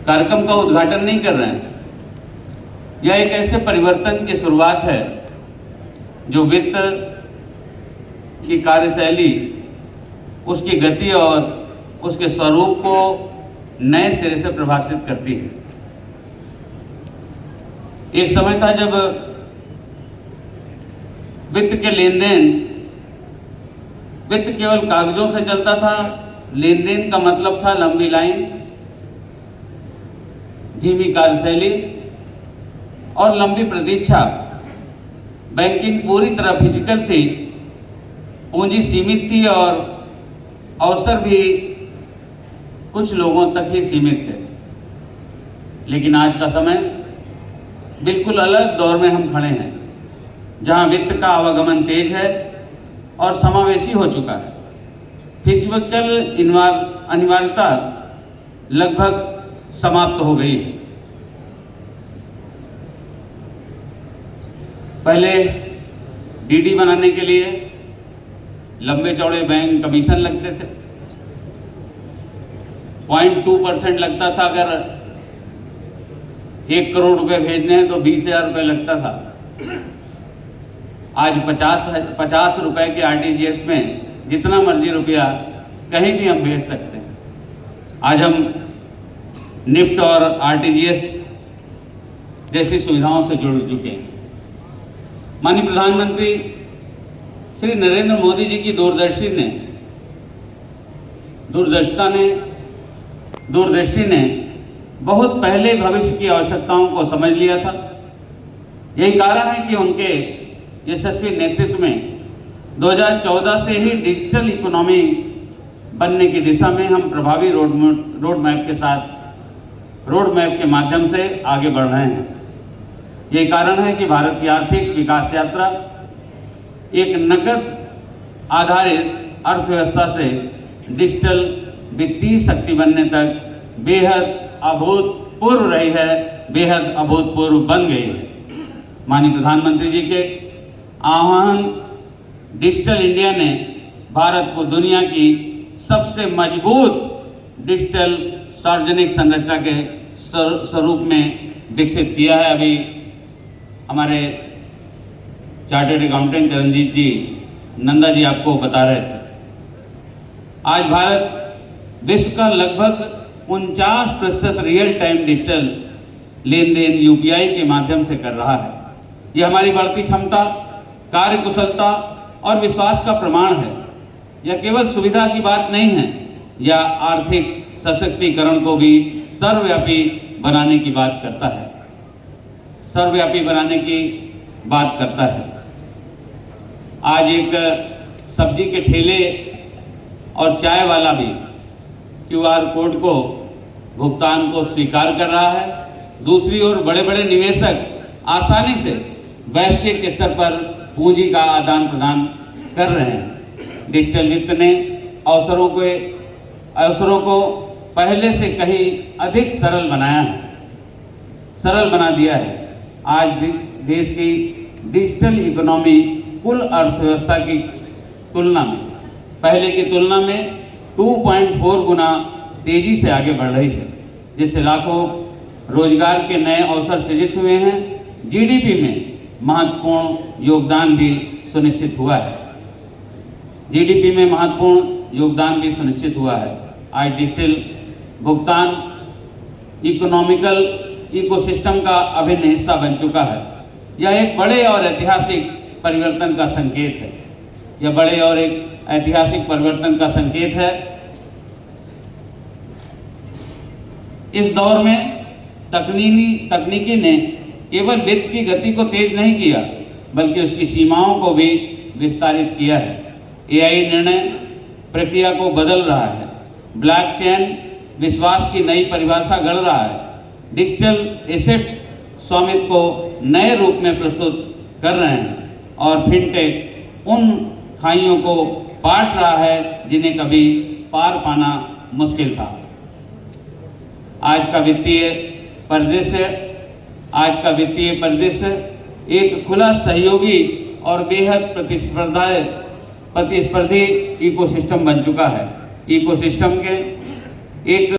कार्यक्रम का उद्घाटन नहीं कर रहे हैं। यह एक ऐसे परिवर्तन की शुरुआत है जो वित्त की कार्यशैली, उसकी गति और उसके स्वरूप को नए सिरे से प्रभावित करती है। एक समय था जब वित्त के लेन देन, वित्त केवल कागजों से चलता था। लेन देन का मतलब था लंबी लाइन, धीमी कार्यशैली और लंबी प्रतीक्षा। बैंकिंग पूरी तरह फिजिकल थी, पूंजी सीमित थी और अवसर भी कुछ लोगों तक ही सीमित थे। लेकिन आज का समय बिल्कुल अलग दौर में हम खड़े हैं, जहां वित्त का आवागमन तेज है और समावेशी हो चुका है। फिजिकल अनिवार्यता लगभग समाप्त हो गई है। पहले डीडी बनाने के लिए लंबे चौड़े बैंक कमीशन लगते थे। 0.2% लगता था। अगर 1 करोड़ रुपए भेजने हैं तो 20,000 रुपये लगता था। आज 50 रुपए के आरटीजीएस में जितना मर्जी रुपया कहीं भी हम भेज सकते हैं। आज हम निफ्ट और आरटीजीएस जैसी सुविधाओं से जुड़ चुके हैं। माननीय प्रधानमंत्री श्री नरेंद्र मोदी जी की दूरदृष्टि ने बहुत पहले भविष्य की आवश्यकताओं को समझ लिया था। यही कारण है कि उनके यशस्वी नेतृत्व में 2014 से ही डिजिटल इकोनॉमी बनने की दिशा में हम प्रभावी रोड मैप के माध्यम से आगे बढ़ रहे हैं। यही कारण है कि भारत की आर्थिक विकास यात्रा एक नकद आधारित अर्थव्यवस्था से डिजिटल वित्तीय शक्ति बनने तक बेहद अभूतपूर्व रही है, बेहद अभूतपूर्व बन गई है। माननीय प्रधानमंत्री जी के आह्वान डिजिटल इंडिया ने भारत को दुनिया की सबसे मजबूत डिजिटल सार्वजनिक संरचना के स्वरूप में विकसित किया है। अभी हमारे चार्टर्ड अकाउंटेंट चरणजीत जी, नंदा जी आपको बता रहे थे। आज भारत विश्व का लगभग 49% रियल टाइम डिजिटल लेन देन यूपीआई के माध्यम से कर रहा है। यह हमारी बढ़ती क्षमता, कार्यकुशलता और विश्वास का प्रमाण है। यह केवल सुविधा की बात नहीं है, यह आर्थिक सशक्तिकरण को भी सर्वव्यापी बनाने की बात करता है। आज एक सब्जी के ठेले और चाय वाला भी क्यूआर कोड को, भुगतान को स्वीकार कर रहा है। दूसरी ओर बड़े बड़े निवेशक आसानी से वैश्विक स्तर पर पूंजी का आदान प्रदान कर रहे हैं। डिजिटल वित्त ने अवसरों को पहले से कहीं अधिक सरल बना दिया है। आज देश की डिजिटल इकोनॉमी कुल अर्थव्यवस्था की तुलना में, पहले की तुलना में 2.4 गुना तेजी से आगे बढ़ रही है, जिससे लाखों रोजगार के नए अवसर सृजित हुए हैं। जीडीपी में महत्वपूर्ण योगदान भी सुनिश्चित हुआ है। आज डिजिटल भुगतान इकोनॉमिकल इकोसिस्टम का अभिन्न हिस्सा बन चुका है। यह एक बड़े और ऐतिहासिक परिवर्तन का संकेत है। इस दौर में तकनीकी ने केवल वित्त की गति को तेज नहीं किया, बल्कि उसकी सीमाओं को भी विस्तारित किया है। एआई निर्णय प्रक्रिया को बदल रहा है। ब्लॉकचेन विश्वास की नई परिभाषा गढ़ रहा है। डिजिटल एसेट्स स्वामित्व को नए रूप में प्रस्तुत कर रहे हैं और फिनटेक उन खाइयों को पाट रहा है जिन्हें कभी पार पाना मुश्किल था। आज का वित्तीय परिदृश्य एक खुला, सहयोगी और बेहद प्रतिस्पर्धी इकोसिस्टम बन चुका है। इकोसिस्टम के एक